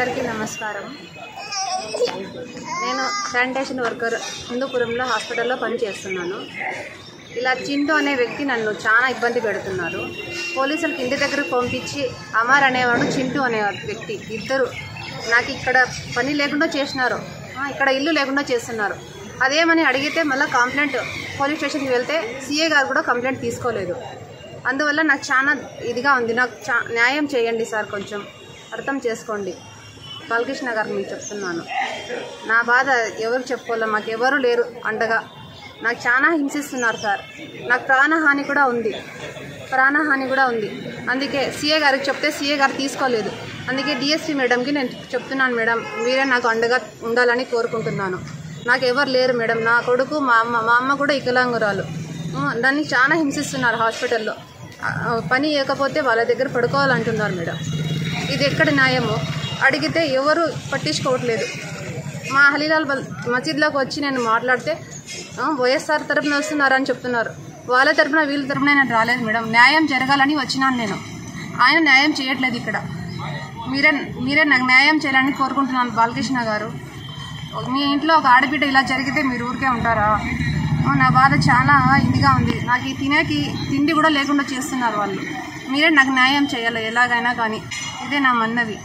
అందరికీ నమస్కారం. నేను శానిటేషన్ వర్కర్ హిందూపురంలో హాస్పిటల్లో పనిచేస్తున్నాను. ఇలా చింటూ అనే వ్యక్తి నన్ను చాలా ఇబ్బంది పెడుతున్నారు. పోలీసులకు ఇంటి దగ్గరకు పంపించి అమర్ అనేవాడు, చింటూ అనే వ్యక్తి ఇద్దరు నాకు ఇక్కడ పని లేకుండా చేసినారు, ఇక్కడ ఇల్లు లేకుండా చేస్తున్నారు. అదేమని అడిగితే మళ్ళీ కంప్లైంట్ పోలీస్ స్టేషన్కి వెళ్తే సిఏ గారు కూడా కంప్లైంట్ తీసుకోలేదు. అందువల్ల నాకు చాలా ఇదిగా ఉంది. నాకు న్యాయం చేయండి సార్, కొంచెం అర్థం చేసుకోండి. బాలకృష్ణ గారికి నేను చెప్తున్నాను. నా బాధ ఎవరు చెప్పుకోవాలి, మాకు ఎవరు లేరు అండగా. నాకు చాలా హింసిస్తున్నారు సార్. నాకు ప్రాణహాని కూడా ఉంది. అందుకే సీఏ గారికి చెప్తే సీఏ గారు తీసుకోలేదు. అందుకే డిఎస్పీ మేడంకి నేను చెప్తున్నాను, మేడం మీరే నాకు అండగా ఉండాలని కోరుకుంటున్నాను. నాకు ఎవరు లేరు మేడం. నా కొడుకు, మా అమ్మ కూడా వికలాంగురాలు. దాన్ని చాలా హింసిస్తున్నారు హాస్పిటల్లో. పని ఇవ్వకపోతే వాళ్ళ దగ్గర పడుకోవాలంటున్నారు మేడం. ఇది ఎక్కడ న్యాయమో అడిగితే ఎవరు పట్టించుకోవట్లేదు. మా హలీలాల్ మసీద్లోకి వచ్చి నేను మాట్లాడితే వైఎస్ఆర్ తరఫున వస్తున్నారని చెప్తున్నారు. వాళ్ళ తరఫున వీళ్ళ తరఫున నేను రాలేదు మేడం. న్యాయం జరగాలని వచ్చినాను నేను. ఆయన న్యాయం చేయట్లేదు. ఇక్కడ మీరే నాకు న్యాయం చేయాలని కోరుకుంటున్నాను బాలకృష్ణ గారు. మీ ఇంట్లో ఒక ఆడబిడ్డ ఇలా జరిగితే మీరు ఊరికే ఉంటారా? నా బాధ చాలా ఇదిగా ఉంది. నాకు ఈ తిండి కూడా లేకుండా చేస్తున్నారు వాళ్ళు. మీరే నాకు న్యాయం చేయాలి ఎలాగైనా కానీ. ఇదే నా మన్నవి.